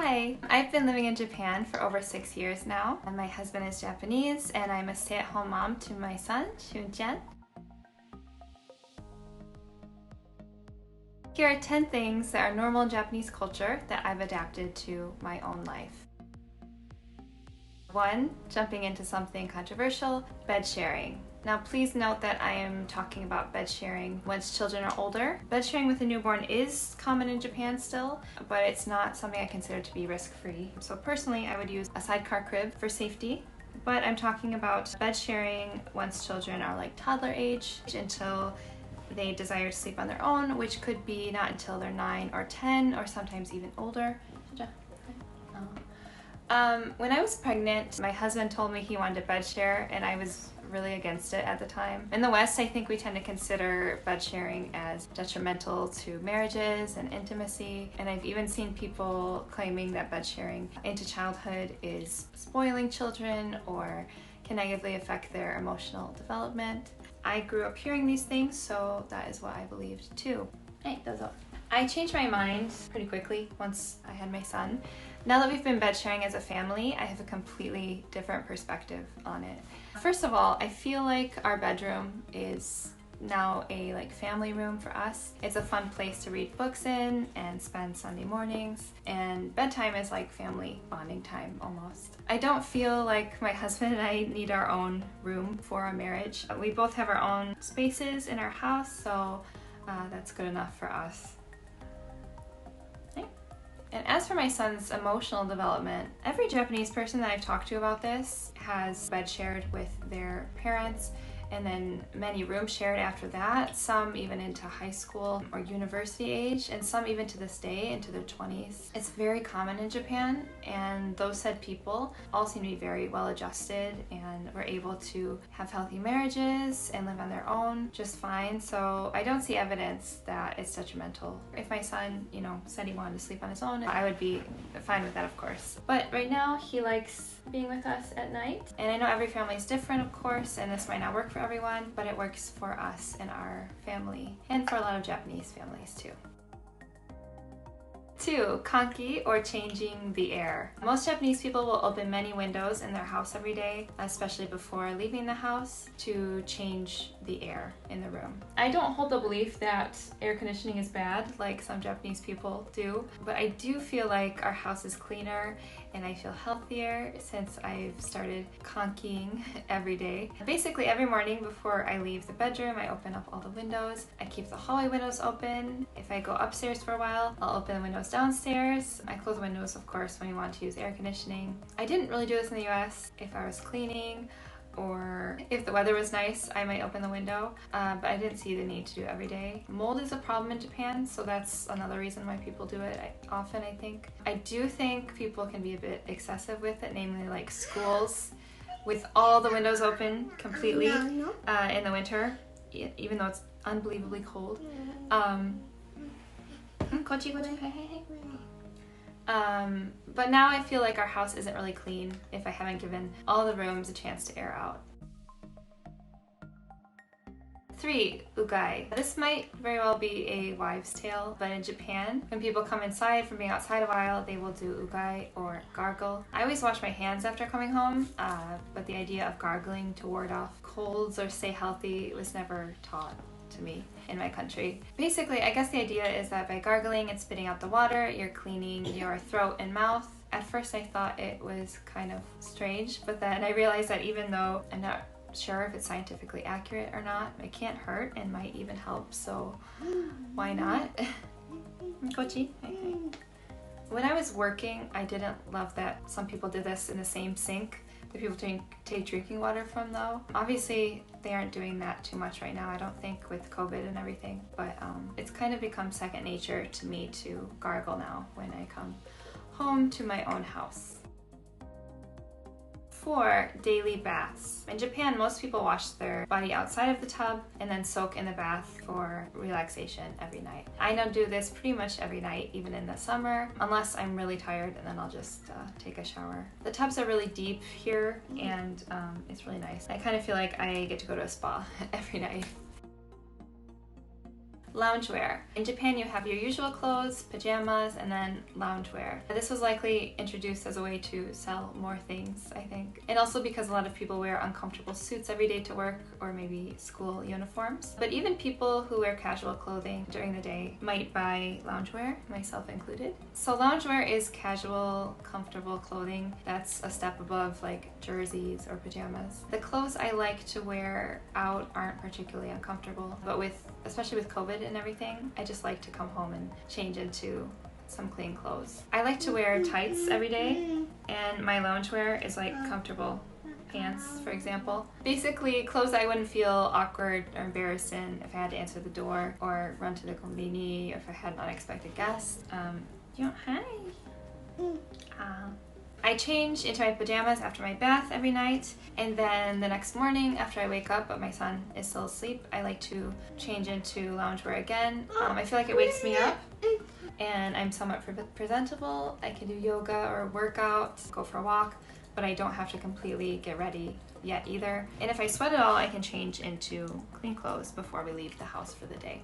Hi! I've been living in Japan for over 6 years now, and my husband is Japanese, and I'm a stay-at-home mom to my son, Shun-chan. Here are 10 things that are normal in Japanese culture that I've adapted to my own life. 1. Jumping into something controversial, bed sharing. Now please note that I am talking about bed sharing once children are older. Bed sharing with a newborn is common in Japan still, but it's not something I consider to be risk-free. So personally, I would use a sidecar crib for safety. But I'm talking about bed sharing once children are like toddler age until they desire to sleep on their own, which could be not until they're 9 or 10 or sometimes even older. When I was pregnant, my husband told me he wanted to bed share, and I was really against it at the time. In the West, I think we tend to consider bed sharing as detrimental to marriages and intimacy, and I've even seen people claiming that bed sharing into childhood is spoiling children or can negatively affect their emotional development. I grew up hearing these things, so that is what I believed too. Hey, dozo. I changed my mind pretty quickly once I had my son. Now that we've been bed sharing as a family, I have a completely different perspective on it. First of all, I feel like our bedroom is now a family room for us. It's a fun place to read books in and spend Sunday mornings, and bedtime is like family bonding time almost. I don't feel like my husband and I need our own room for our marriage. We both have our own spaces in our house, so that's good enough for us. And as for my son's emotional development, every Japanese person that I've talked to about this has bed shared with their parents, and then many rooms shared after that, some even into high school or university age, and some even to this day into their 20s. It's very common in Japan, and those said people all seem to be very well adjusted and were able to have healthy marriages and live on their own just fine, so I don't see evidence that it's detrimental. If my son, said he wanted to sleep on his own, I would be fine with that, of course. But right now, he likes being with us at night, and I know every family is different, of course, and this might not work for everyone, but it works for us and our family, and for a lot of Japanese families too. 2. Kanki, or changing the air. Most Japanese people will open many windows in their house every day, especially before leaving the house, to change the air in the room. I don't hold the belief that air conditioning is bad like some Japanese people do, but I do feel like our house is cleaner and I feel healthier since I've started kankiing every day. Basically every morning before I leave the bedroom, I open up all the windows. I keep the hallway windows open. If I go upstairs for a while, I'll open the windows downstairs. I close the windows, of course, when you want to use air conditioning. I didn't really do this in the US. If I was cleaning or if the weather was nice, I might open the window, but I didn't see the need to do it every day. Mold is a problem in Japan, so that's another reason why people do it often, I think. I do think people can be a bit excessive with it, namely like schools with all the windows open completely in the winter, even though it's unbelievably cold. But now I feel like our house isn't really clean if I haven't given all the rooms a chance to air out. 3. Ugai. This might very well be a wives' tale, but in Japan, when people come inside from being outside a while, they will do ugai or gargle. I always wash my hands after coming home, but the idea of gargling to ward off colds or stay healthy was never taught to me in my country. Basically, I guess the idea is that by gargling and spitting out the water, you're cleaning your throat and mouth. At first I thought it was kind of strange, but then I realized that even though I'm not sure if it's scientifically accurate or not, it can't hurt and might even help, so why not? Kochi? When I was working, I didn't love that some people did this in the same sink that people take drinking water from, though. Obviously, they aren't doing that too much right now, I don't think, with COVID and everything, but it's kind of become second nature to me to gargle now when I come home to my own house. 4. Daily baths. In Japan, most people wash their body outside of the tub and then soak in the bath for relaxation every night. I now do this pretty much every night, even in the summer, unless I'm really tired, and then I'll just take a shower. The tubs are really deep here, and it's really nice. I kind of feel like I get to go to a spa every night. Loungewear. In Japan, you have your usual clothes, pajamas, and then loungewear. This was likely introduced as a way to sell more things, I think. And also because a lot of people wear uncomfortable suits every day to work or maybe school uniforms. But even people who wear casual clothing during the day might buy loungewear, myself included. So loungewear is casual, comfortable clothing that's a step above like jerseys or pajamas. The clothes I like to wear out aren't particularly uncomfortable, but especially with COVID and everything, I just like to come home and change into some clean clothes. I like to wear tights every day, and my loungewear is like comfortable pants, for example. Basically, clothes I wouldn't feel awkward or embarrassed in if I had to answer the door or run to the konbini if I had an unexpected guest. Hi. I change into my pajamas after my bath every night, and then the next morning after I wake up but my son is still asleep, I like to change into loungewear again. I feel like it wakes me up and I'm somewhat presentable. I can do yoga or workout, go for a walk, but I don't have to completely get ready yet either. And if I sweat at all, I can change into clean clothes before we leave the house for the day.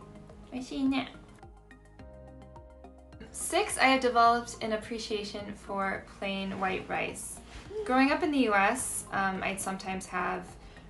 6, I have developed an appreciation for plain white rice. Growing up in the US, I'd sometimes have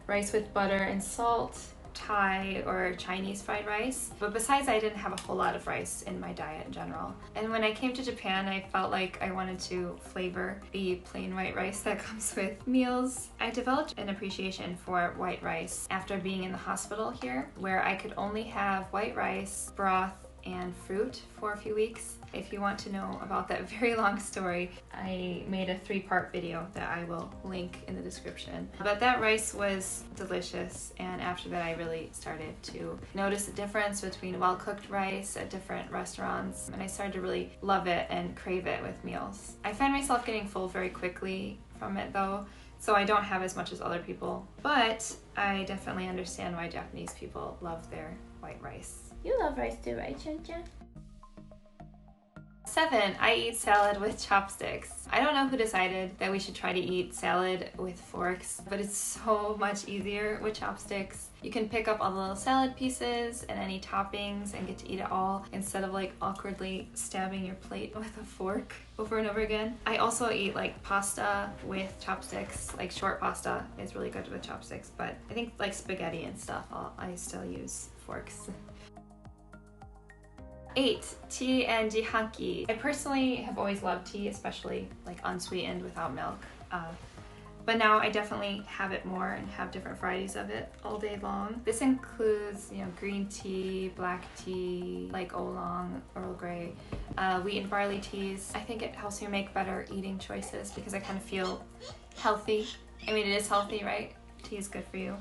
rice with butter and salt, Thai or Chinese fried rice, but besides I didn't have a whole lot of rice in my diet in general. And when I came to Japan, I felt like I wanted to flavor the plain white rice that comes with meals. I developed an appreciation for white rice after being in the hospital here, where I could only have white rice, broth, and fruit for a few weeks. If you want to know about that very long story, I made a 3-part video that I will link in the description. But that rice was delicious, and after that I really started to notice the difference between well-cooked rice at different restaurants, and I started to really love it and crave it with meals. I find myself getting full very quickly from it though, so I don't have as much as other people, but I definitely understand why Japanese people love their white rice. You love rice too, right, Shun-chan? 7, I eat salad with chopsticks. I don't know who decided that we should try to eat salad with forks, but it's so much easier with chopsticks. You can pick up all the little salad pieces and any toppings and get to eat it all instead of like awkwardly stabbing your plate with a fork over and over again. I also eat like pasta with chopsticks, like short pasta is really good with chopsticks, but I think like spaghetti and stuff, I still use forks. 8, tea and Jihanki. I personally have always loved tea, especially like unsweetened without milk. But now I definitely have it more and have different varieties of it all day long. This includes, green tea, black tea, like oolong, Earl Grey, wheat and barley teas. I think it helps me make better eating choices because I kind of feel healthy. I mean, it is healthy, right? Tea is good for you.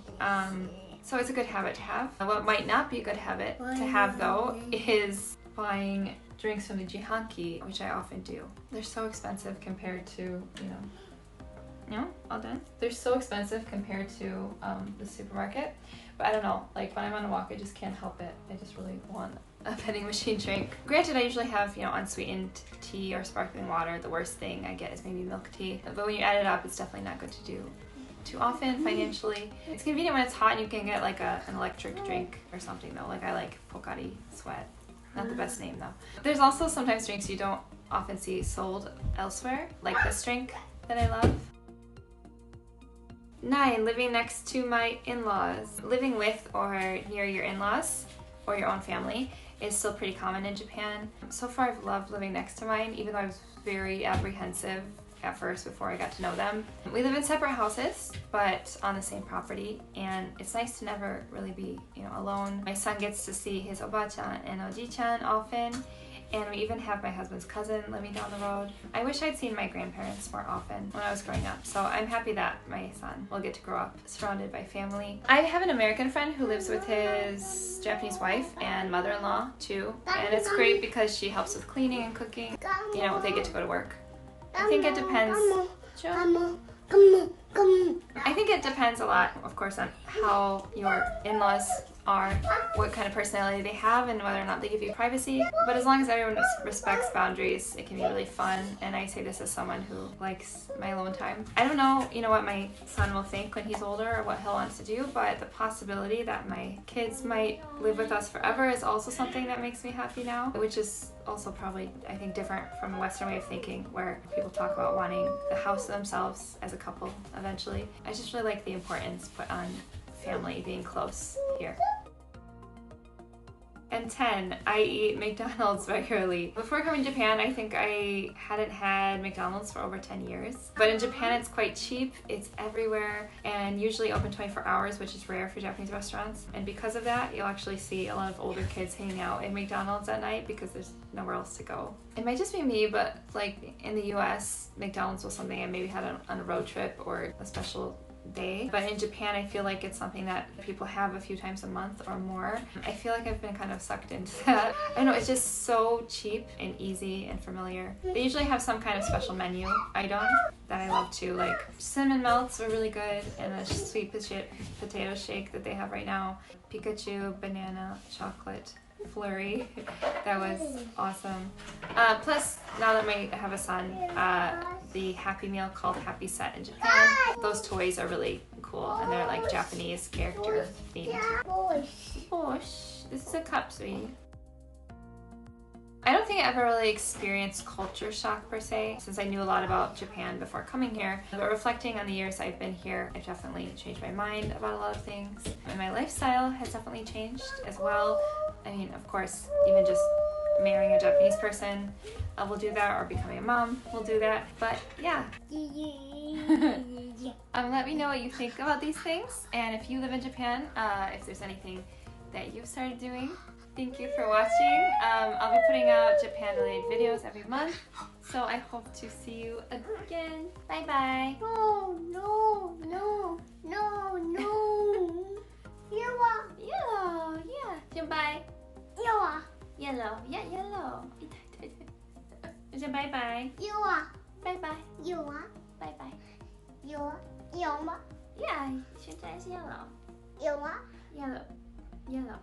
So it's a good habit to have. What might not be a good habit to have though is buying drinks from the Jihanki, which I often do. They're so expensive compared to, all done. They're so expensive compared to the supermarket, but I don't know, like when I'm on a walk, I just can't help it. I just really want a vending machine drink. Granted, I usually have, unsweetened tea or sparkling water. The worst thing I get is maybe milk tea, but when you add it up, it's definitely not good to do too often financially. It's convenient when it's hot and you can get like an electric drink or something though. Like I like Pocari Sweat. Not the best name though. There's also sometimes drinks you don't often see sold elsewhere, like this drink that I love. 9, living next to my in-laws. Living with or near your in-laws or your own family is still pretty common in Japan. So far I've loved living next to mine, even though I was very apprehensive at first before I got to know them. We live in separate houses, but on the same property, and it's nice to never really be, alone. My son gets to see his oba-chan and oji-chan often, and we even have my husband's cousin living down the road. I wish I'd seen my grandparents more often when I was growing up, so I'm happy that my son will get to grow up surrounded by family. I have an American friend who lives with his Japanese wife and mother-in-law too, and it's great because she helps with cleaning and cooking. They get to go to work. I think it depends. I think it depends a lot, of course, on how your in-laws are, what kind of personality they have, and whether or not they give you privacy. But as long as everyone respects boundaries, it can be really fun. And I say this as someone who likes my alone time. I don't know, what my son will think when he's older or what he'll want to do, but the possibility that my kids might live with us forever is also something that makes me happy now, which is also probably, I think, different from a Western way of thinking where people talk about wanting the house to themselves as a couple eventually. I just really like the importance put on family being close here. And 10, I eat McDonald's regularly. Before coming to Japan, I think I hadn't had McDonald's for over 10 years. But in Japan, it's quite cheap, it's everywhere, and usually open 24 hours, which is rare for Japanese restaurants. And because of that, you'll actually see a lot of older kids hanging out in McDonald's at night because there's nowhere else to go. It might just be me, but like in the US, McDonald's was something I maybe had on a road trip or a special day. But in Japan, I feel like it's something that people have a few times a month or more. I feel like I've been kind of sucked into that. I know, it's just so cheap and easy and familiar. They usually have some kind of special menu item that I love too, like cinnamon melts are really good, and a sweet potato shake that they have right now. Pikachu banana chocolate flurry. That was awesome. Plus, now that I have a son, the Happy Meal called Happy Set in Japan, those toys are really cool, and they're like Japanese character themed. Bosh. This is a cup, sweetie. I don't think I ever really experienced culture shock per se, since I knew a lot about Japan before coming here. But reflecting on the years I've been here, I've definitely changed my mind about a lot of things. And my lifestyle has definitely changed as well. I mean, of course, even just marrying a Japanese person will do that, or becoming a mom will do that. But yeah. Let me know what you think about these things, and if you live in Japan, if there's anything that you've started doing. Thank you for watching. I'll be putting out Japan-related videos every month, so I hope to see you again. Bye bye. No. Yellow, yeah. Goodbye. Yellow, yeah, yellow. Bye bye. Bye bye. Bye bye. Yeah, Shun-chan is yellow. Yellow. Yellow.